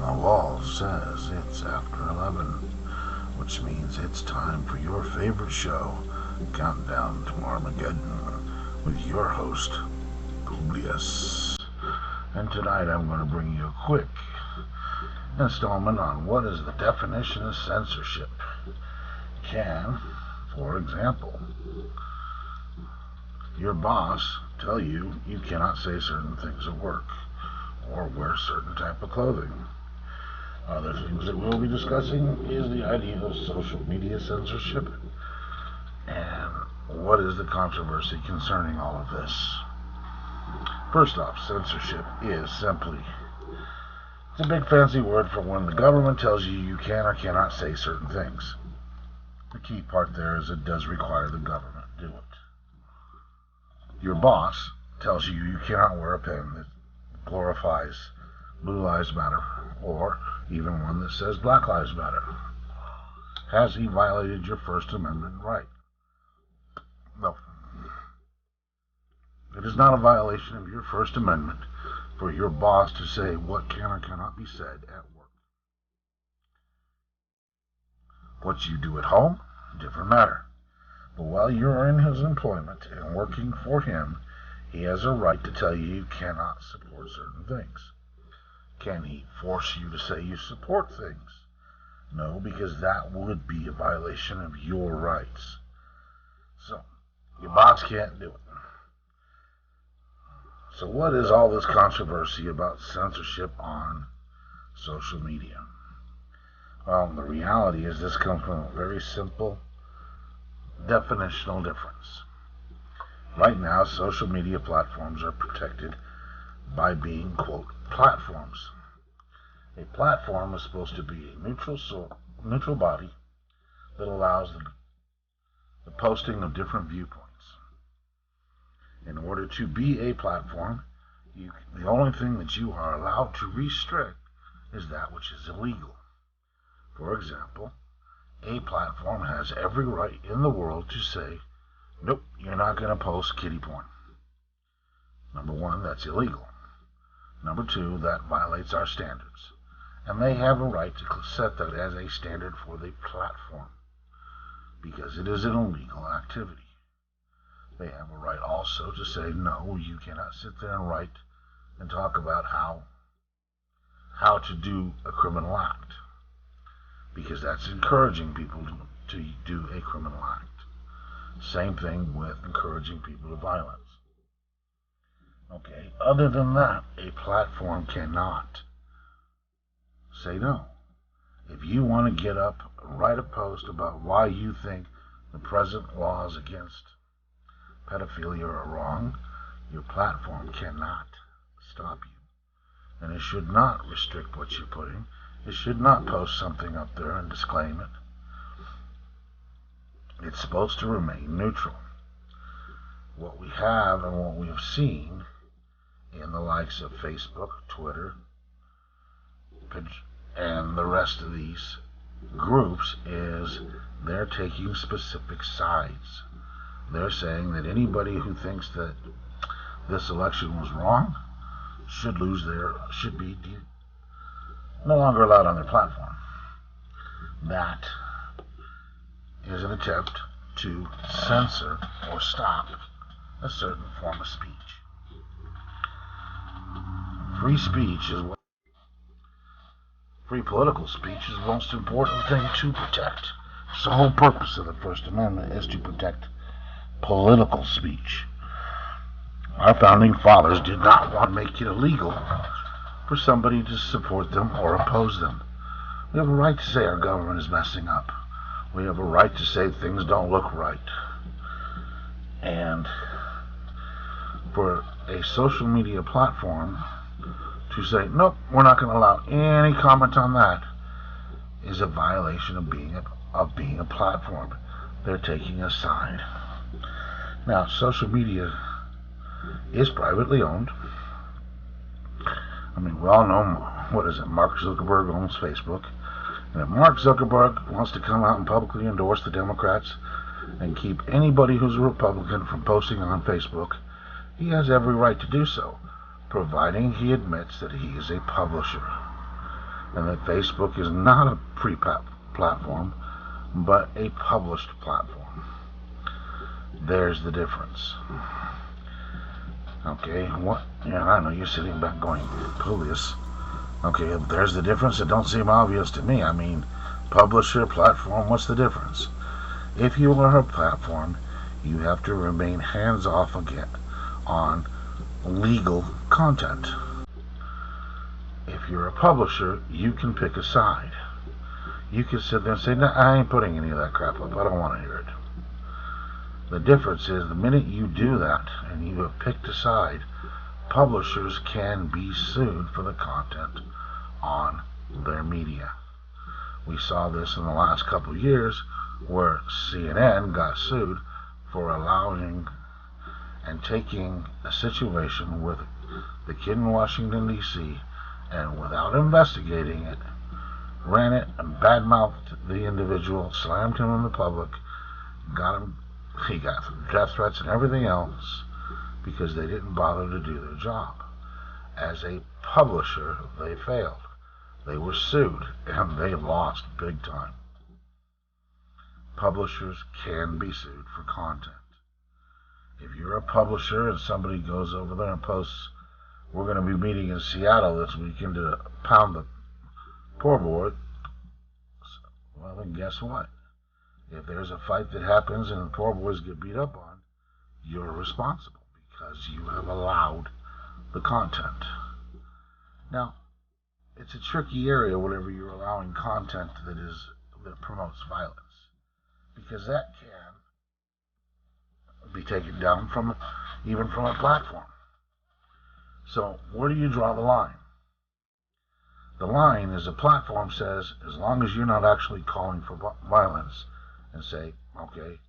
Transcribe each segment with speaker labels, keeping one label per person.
Speaker 1: on the wall says it's after 11, which means it's time for your favorite show, Countdown to Armageddon, with your host, Publius. And tonight I'm going to bring you a quick installment on what is the definition of censorship. Can, for example, your boss tell you you cannot say certain things at work or wear certain type of clothing? Other things that we'll be discussing is the idea of social media censorship and what is the controversy concerning all of this. First off, censorship is simply, it's a big fancy word for when the government tells you you can or cannot say certain things. The key part there is it does require the government to do it. Your boss tells you you cannot wear a pen that glorifies Blue Lives Matter or even one that says Black Lives Matter. Has he violated your First Amendment right? No. It is not a violation of your First Amendment for your boss to say what can or cannot be said at work. What you do at home, different matter. But while you're in his employment and working for him, he has a right to tell you you cannot support certain things. Can he force you to say you support things? No, because that would be a violation of your rights. So, your boss can't do it. So what is all this controversy about censorship on social media? Well, the reality is this comes from a very simple definitional difference. Right now, social media platforms are protected by being, quote, platforms. A platform is supposed to be a neutral body that allows the posting of different viewpoints. In order to be a platform, the only thing that you are allowed to restrict is that which is illegal. For example, a platform has every right in the world to say, nope, you're not going to post kiddie porn. Number one, that's illegal. Number two, that violates our standards. And they have a right to set that as a standard for the platform because it is an illegal activity. They have a right also to say, no, you cannot sit there and write and talk about how to do a criminal act because that's encouraging people to do a criminal act. Same thing with encouraging people to violence. Okay, other than that, a platform cannot say no. If you want to get up, write a post about why you think the present laws against pedophilia are wrong, your platform cannot stop you. And it should not restrict what you're putting. It should not post something up there and disclaim it. It's supposed to remain neutral. What we have and what we have seen in the likes of Facebook, Twitter, and the rest of these groups is they're taking specific sides. They're saying that anybody who thinks that this election was wrong should be no longer allowed on their platform. That is an attempt to censor or stop a certain form of speech. Free political speech is the most important thing to protect. It's the whole purpose of the First Amendment is to protect political speech. Our founding fathers did not want to make it illegal for somebody to support them or oppose them. We have a right to say our government is messing up. We have a right to say things don't look right. And for a social media platform to say, nope, we're not going to allow any comment on that is a violation of being a platform. They're taking a side. Now, social media is privately owned. I mean, we all know, Mark Zuckerberg owns Facebook. And if Mark Zuckerberg wants to come out and publicly endorse the Democrats and keep anybody who's a Republican from posting on Facebook, he has every right to do so, providing he admits that he is a publisher. and that Facebook is not a platform, but a published platform. There's the difference. Okay, what? Yeah, I know you're sitting back going, Publius. Okay, there's the difference. It don't seem obvious to me. I mean, publisher, platform, what's the difference? If you are a platform, you have to remain hands-off again on legal content. If you're a publisher, you can pick a side. You can sit there and say, no, I ain't putting any of that crap up. I don't want to hear it. The difference is the minute you do that and you have picked a side, publishers can be sued for the content on their media. We saw this in the last couple of years where CNN got sued for allowing and taking a situation with the kid in Washington, D.C., and without investigating it, ran it and badmouthed the individual, slammed him in the public, he got death threats and everything else because they didn't bother to do their job. As a publisher, they failed. They were sued and they lost big time. Publishers can be sued for content. If you're a publisher and somebody goes over there and posts, we're going to be meeting in Seattle this weekend to pound the poor board, well then guess what? If there's a fight that happens and the poor boys get beat up on, you're responsible because you have allowed the content. Now, it's a tricky area whenever you're allowing content that promotes violence, because that can be taken down even from a platform. So where do you draw the line? The line is a platform says, as long as you're not actually calling for violence, and say, okay,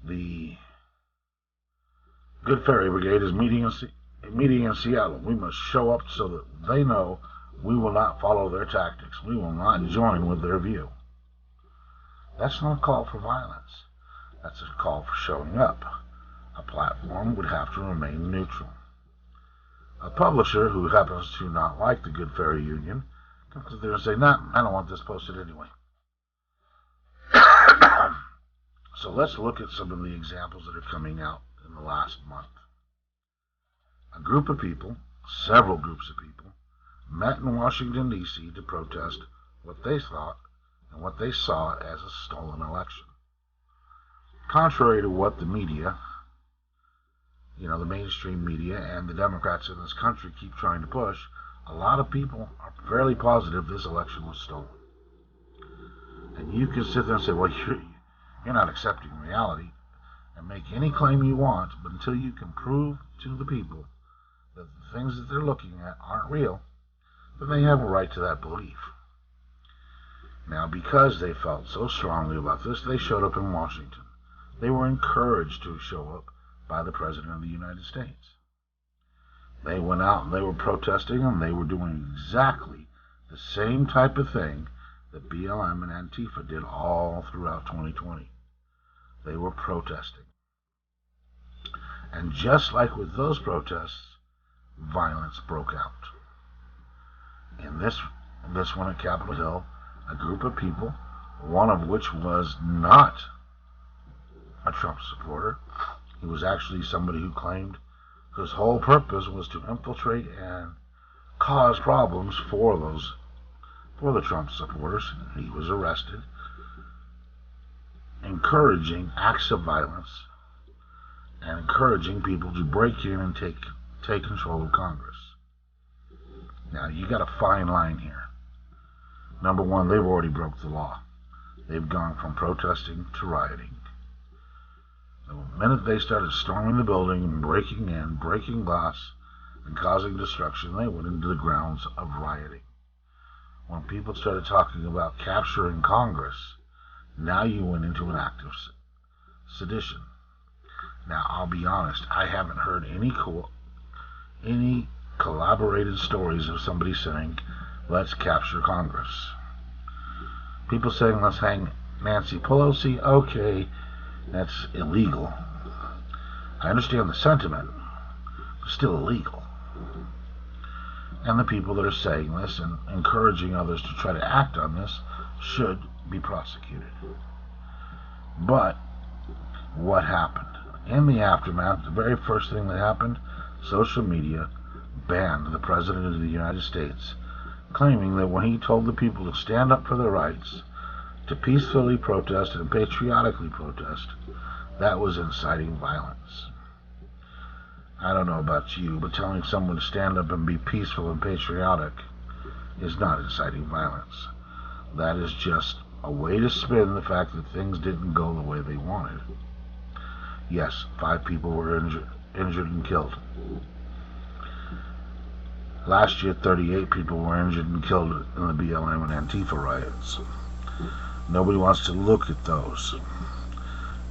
Speaker 1: the Good Ferry Brigade is meeting in Seattle. We must show up so that they know we will not follow their tactics. We will not join with their view. That's not a call for violence. That's a call for showing up. A platform would have to remain neutral. A publisher who happens to not like the Good Ferry Union comes there and say, nah, I don't want this posted anyway. So let's look at some of the examples that are coming out in the last month. A group of people, several groups of people, met in Washington, D.C. to protest what they thought and what they saw as a stolen election. Contrary to what the media, the mainstream media and the Democrats in this country keep trying to push, a lot of people are fairly positive this election was stolen. And you can sit there and say, well, you're not accepting reality, and make any claim you want, but until you can prove to the people that the things that they're looking at aren't real, then they have a right to that belief. Now, because they felt so strongly about this, they showed up in Washington. They were encouraged to show up by the President of the United States. They went out and they were protesting, and they were doing exactly the same type of thing that BLM and Antifa did all throughout 2020. They were protesting. And just like with those protests, violence broke out. In this one at Capitol Hill, a group of people, one of which was not a Trump supporter, he was actually somebody who claimed his whole purpose was to infiltrate and cause problems for the Trump supporters. He was arrested, encouraging acts of violence and encouraging people to break in and take control of Congress. Now, you got a fine line here. Number one, they've already broke the law. They've gone from protesting to rioting. The minute they started storming the building and breaking in, breaking glass, and causing destruction, they went into the grounds of rioting. When people started talking about capturing Congress, now you went into an act of sedition. Now, I'll be honest, I haven't heard any collaborated stories of somebody saying, let's capture Congress. People saying, let's hang Nancy Pelosi, okay, that's illegal. I understand the sentiment, but still illegal. And the people that are saying this and encouraging others to try to act on this should be prosecuted. But what happened? In the aftermath, the very first thing that happened, social media banned the President of the United States, claiming that when he told the people to stand up for their rights, to peacefully protest and patriotically protest, that was inciting violence. I don't know about you, but telling someone to stand up and be peaceful and patriotic is not inciting violence. That is just a way to spin the fact that things didn't go the way they wanted. Yes, 5 people were injured and killed. Last year, 38 people were injured and killed in the BLM and Antifa riots. Nobody wants to look at those.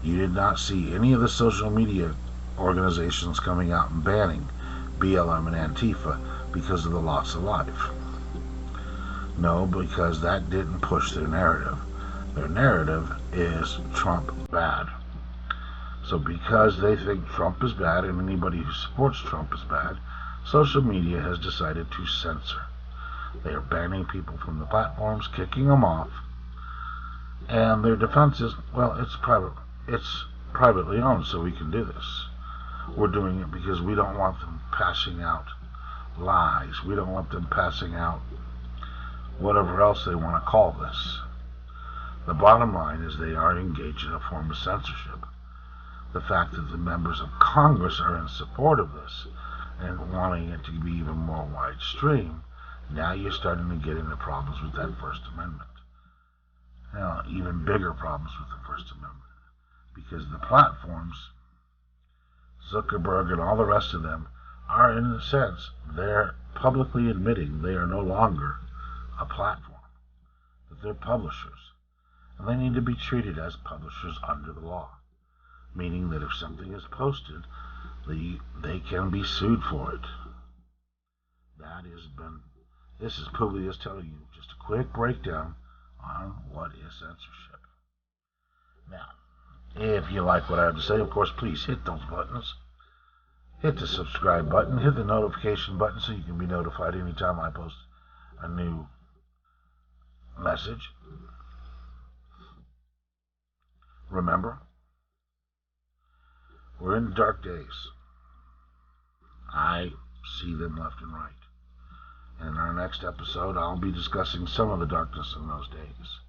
Speaker 1: You did not see any of the social media organizations coming out and banning BLM and Antifa because of the loss of life. No, because that didn't push their narrative. Their narrative is Trump bad. So because they think Trump is bad and anybody who supports Trump is bad, social media has decided to censor. They are banning people from the platforms, kicking them off, and their defense is, well, it's privately owned, so we can do this. We're doing it because we don't want them passing out lies. We don't want them passing out whatever else they want to call this. The bottom line is they are engaged in a form of censorship. The fact that the members of Congress are in support of this and wanting it to be even more widespread, now you're starting to get into problems with that First Amendment. Now, even bigger problems with the First Amendment. Because the platforms, Zuckerberg and all the rest of them, are in a sense, they're publicly admitting they are no longer a platform, that they're publishers. And they need to be treated as publishers under the law. Meaning that if something is posted, they can be sued for it. This is Publius telling you just a quick breakdown on what is censorship. Now, if you like what I have to say, of course, please hit those buttons. Hit the subscribe button, hit the notification button so you can be notified anytime I post a new message. Remember, we're in dark days. I see them left and right. And in our next episode, I'll be discussing some of the darkness in those days.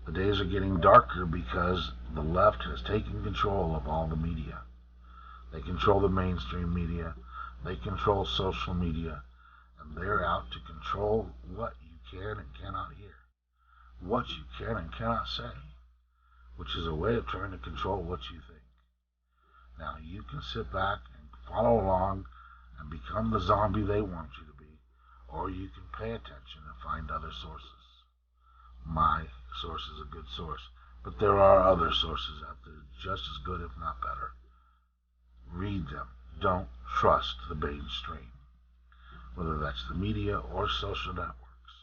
Speaker 1: The days are getting darker because the left has taken control of all the media. They control the mainstream media. They control social media. And they're out to control what you can and cannot hear. What you can and cannot say. Which is a way of trying to control what you think. Now, you can sit back and follow along and become the zombie they want you to be, or you can pay attention and find other sources. My source is a good source, but there are other sources out there just as good, if not better. Read them. Don't trust the mainstream, whether that's the media or social networks.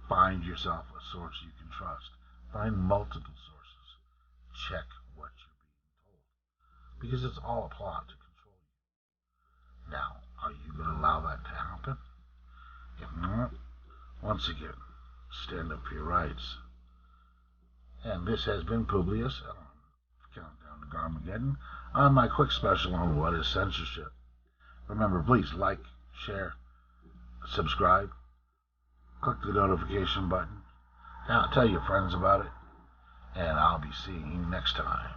Speaker 1: Find yourself a source you can trust. Find multiple sources. Check what you're being told, because it's all a plot to control you. Now, are you going to allow that to happen? If not, once again, stand up for your rights. And this has been Publius on Countdown to Garmageddon on my quick special on what is censorship. Remember, please like, share, subscribe, click the notification button. Now, tell your friends about it. And I'll be seeing you next time.